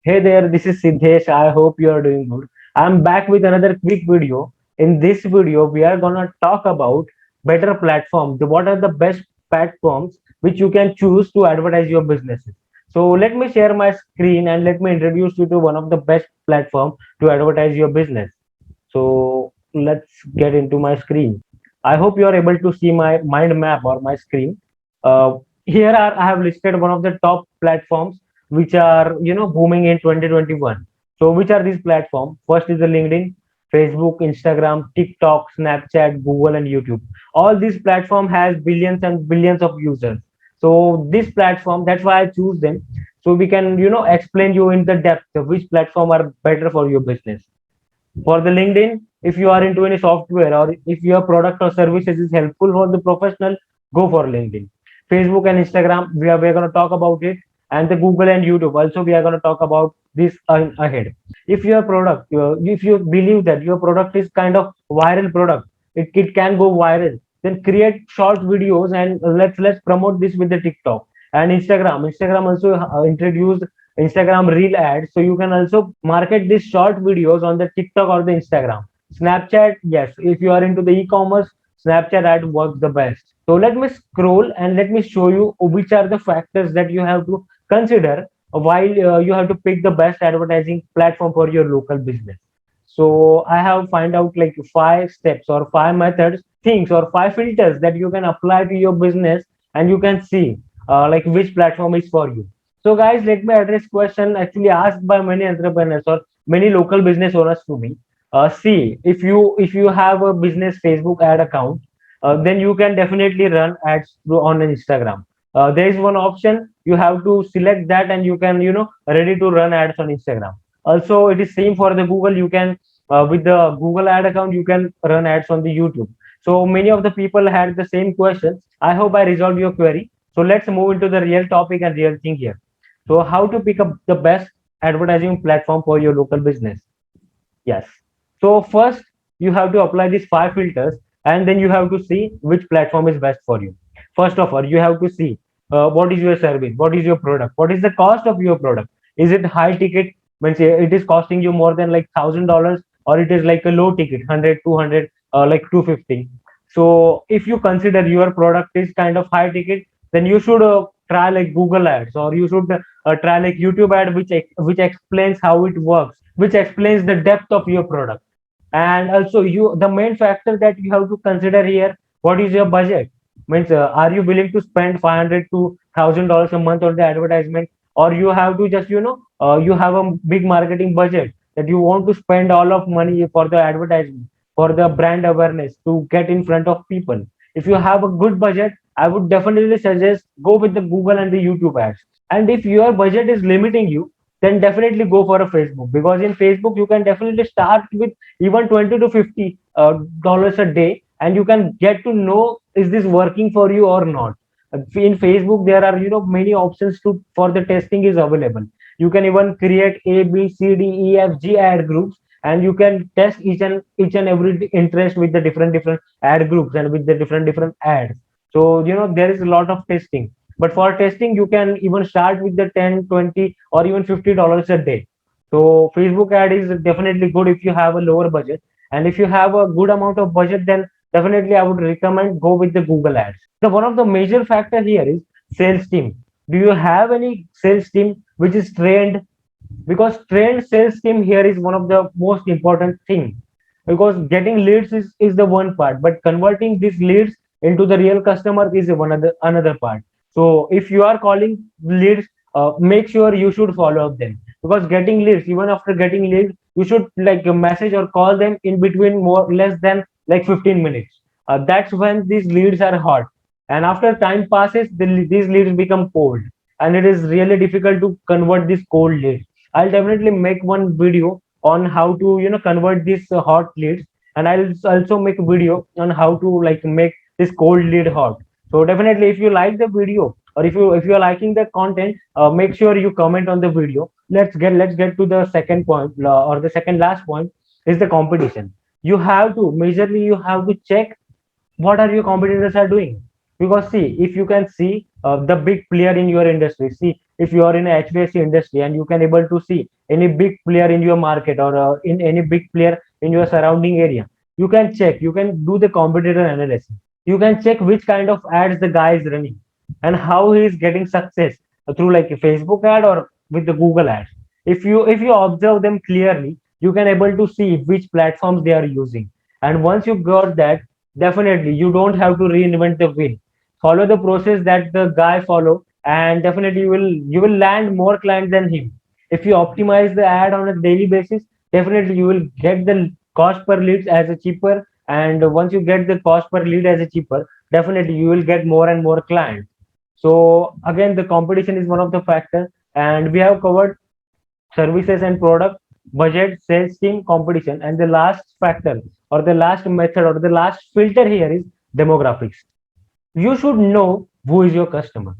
Hey there, this is Siddesh. I hope you are doing good. I'm back with another quick video. In this video, we are gonna talk about better platforms. What are the best platforms which you can choose to advertise your businesses? So let me share my screen and let me introduce you to one of the best platform to advertise your business. So let's get into my screen. I hope you are able to see my mind map or my screen. Here are I have listed one of the top platforms which are booming in 2021. So which are these platforms? First is the LinkedIn, Facebook, Instagram, TikTok, Snapchat, Google, and YouTube. All these platform has billions and billions of users. So this platform, that's why I choose them. So we can explain you in the depth of which platform are better for your business. For the LinkedIn, if you are into any software or if your product or services is helpful for the professional, go for LinkedIn. Facebook and Instagram, we are going to talk about it, and the Google and YouTube also we are going to talk about this ahead. If your product, if you believe that your product is kind of viral product, it can go viral, then create short videos and let's promote this with the TikTok and Instagram. Instagram also introduced Instagram Reel ads, so you can also market these short videos on the TikTok or the Instagram. Snapchat, yes, if you are into the e-commerce, Snapchat ad works the best. So let me scroll and let me show you which are the factors that you have to consider while you have to pick the best advertising platform for your local business. So I have find out like five steps or five methods, things or five filters that you can apply to your business, and you can see like which platform is for you. So guys, let me address question actually asked by many entrepreneurs or many local business owners to me. See, if you have a business Facebook ad account, then you can definitely run ads on Instagram. There is one option you have to select that, and you can ready to run ads on Instagram. Also, it is same for the Google. You can with the Google ad account you can run ads on the YouTube. So many of the people had the same question. I hope I resolved your query. So let's move into the real topic and real thing here. So how to pick up the best advertising platform for your local business? Yes. So first you have to apply these five filters, and then you have to see which platform is best for you. First of all, you have to see what is your service, what is your product, what is the cost of your product. Is it high ticket? Means it is costing you more than like $1,000, or it is like a low ticket, 100, 200, like 250. So if you consider your product is kind of high ticket, then you should try like Google ads, or you should try like YouTube ad, which explains how it works, which explains the depth of your product. And also you the main factor that you have to consider here, what is your budget? Means are you willing to spend 500 to $1,000 a month on the advertisement, or you have to just you have a big marketing budget that you want to spend all of money for the advertisement, for the brand awareness, to get in front of people. If you have a good budget, I would definitely suggest go with the Google and the YouTube ads. And if your budget is limiting you, then definitely go for a Facebook, because in Facebook you can definitely start with even 20 to 50 dollars a day, and you can get to know is this working for you or not. In Facebook there are many options to for the testing is available. You can even create A, B, C, D, E, F, G ad groups, and you can test each and every interest with the different ad groups and with the different ads. So there is a lot of testing, but for testing you can even start with the 10, 20, or even $50 a day. So Facebook ad is definitely good if you have a lower budget, and if you have a good amount of budget, then definitely I would recommend go with the Google ads. The one of the major factor here is sales team. Do you have any sales team which is trained? Because trained sales team here is one of the most important thing, because getting leads is the one part, but converting these leads into the real customer is one other another part. So if you are calling leads, make sure you should follow up them, because getting leads, even after getting leads, you should like message or call them in between more less than like 15 minutes. That's when these leads are hot, and after time passes these leads become cold, and it is really difficult to convert these cold leads. I'll definitely make one video on how to convert these hot leads, and I'll also make a video on how to like make this cold lead hot. So definitely if you like the video, or if you are liking the content, make sure you comment on the video. Let's get to the second point, or the second last point is the competition. You have to majorly you have to check what are your competitors are doing, because see, if you can see the big player in your industry, see if you are in a HVAC industry and you can able to see any big player in your market or in any big player in your surrounding area, you can check, you can do the competitor analysis, you can check which kind of ads the guy is running and how he is getting success through like a Facebook ad or with the Google ads. If you observe them clearly, you can able to see which platforms they are using. And once you got that, definitely you don't have to reinvent the wheel. Follow the process that the guy follow, and definitely you will land more clients than him. If you optimize the ad on a daily basis, definitely you will get the cost per leads as a cheaper. And once you get the cost per lead as a cheaper, definitely you will get more and more clients. So again, the competition is one of the factors, and we have covered services and product, budget, sales team, competition, and the last factor or the last method or the last filter here is demographics. You should know who is your customer,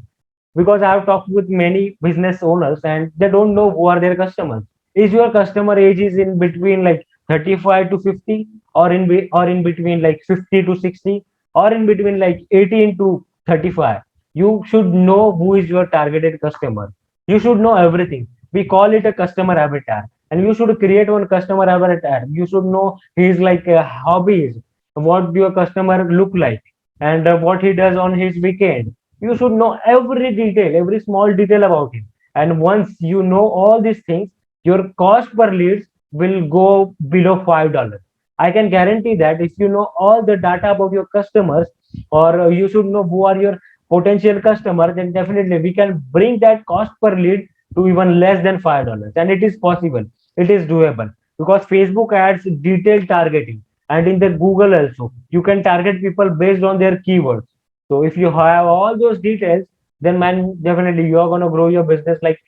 because I have talked with many business owners and they don't know who are their customers. Is your customer age is in between like 35 to 50, or in between like 50 to 60, or in between like 18 to 35? You should know who is your targeted customer. You should know everything. We call it a customer avatar, and you should create one customer avatar. You should know his like hobbies, what your customer look like, and what he does on his weekend. You should know every detail, every small detail about him. And once you know all these things, your cost per leads will go below $5. I can guarantee that if you know all the data about your customers, or you should know who are your potential customers, then definitely we can bring that cost per lead to even less than $5. And it is possible, it is doable, because Facebook adds detailed targeting, and in the Google also you can target people based on their keywords. So if you have all those details, then man, definitely you are going to grow your business like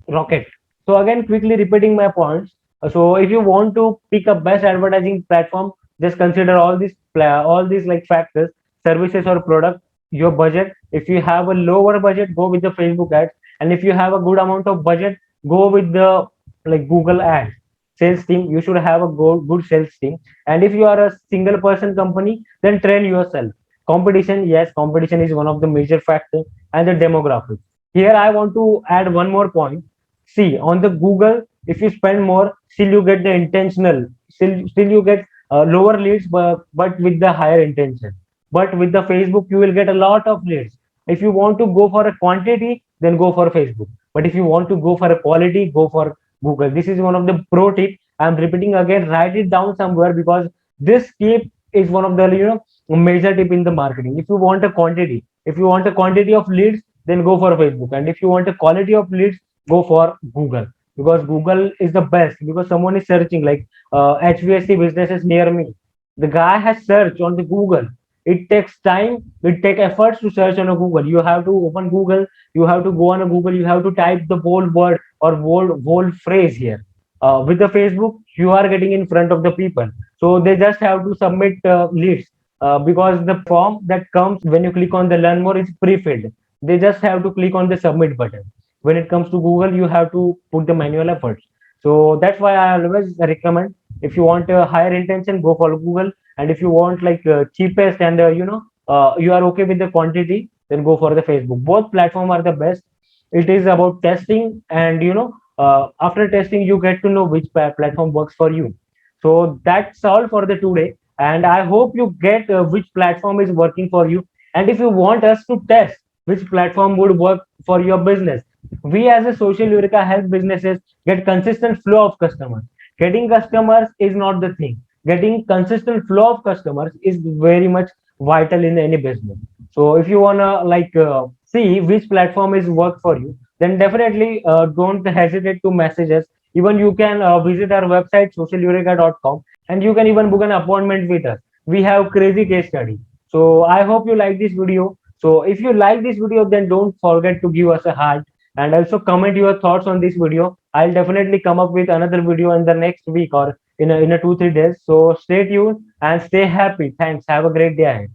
rocket. So again, quickly repeating my points. So if you want to pick a best advertising platform, just consider all these like factors: services or product, your budget. If you have a lower budget, go with the Facebook ads, and if you have a good amount of budget, go with the like Google ads. Sales team, you should have a good sales team. And if you are a single person company, then train yourself. Competition, yes, competition is one of the major factors. And the demographics. Here I want to add one more point. See, on the Google, if you spend more, still you get the intentional, still you get lower leads, but with the higher intention. But with the Facebook, you will get a lot of leads. If you want to go for a quantity, then go for Facebook. But if you want to go for a quality, go for Google. This is one of the pro tip. I'm repeating again, write it down somewhere, because this tip is one of the major tip in the marketing. If you want a quantity, if you want a quantity of leads, then go for Facebook. And if you want a quality of leads, go for Google, because Google is the best. Because someone is searching like HVAC businesses near me, the guy has searched on the Google. It takes time, it takes efforts to search on a Google. You have to open Google, you have to go on a Google, you have to type the whole word or whole phrase here. With the Facebook, you are getting in front of the people, so they just have to submit leads, because the form that comes when you click on the learn more is pre-filled. They just have to click on the submit button. When it comes to Google, you have to put the manual efforts. So that's why I always recommend, if you want a higher intention, go for Google. And if you want like cheapest and you are okay with the quantity, then go for the Facebook. Both platform are the best. It is about testing, and after testing you get to know which platform works for you. So that's all for the today, and I hope you get which platform is working for you. And if you want us to test which platform would work for your business, we as a Social Eureka help businesses get consistent flow of customers. Getting customers is not the thing. Getting consistent flow of customers is very much vital in any business. So if you wanna like see which platform is work for you, then definitely don't hesitate to message us. Even you can visit our website socialeureka.com, and you can even book an appointment with us. We have crazy case study. So I hope you like this video. So if you like this video, then don't forget to give us a heart, and also comment your thoughts on this video. I'll definitely come up with another video in the next week or in a 2 3 days. So stay tuned and stay happy. Thanks. Have a great day ahead.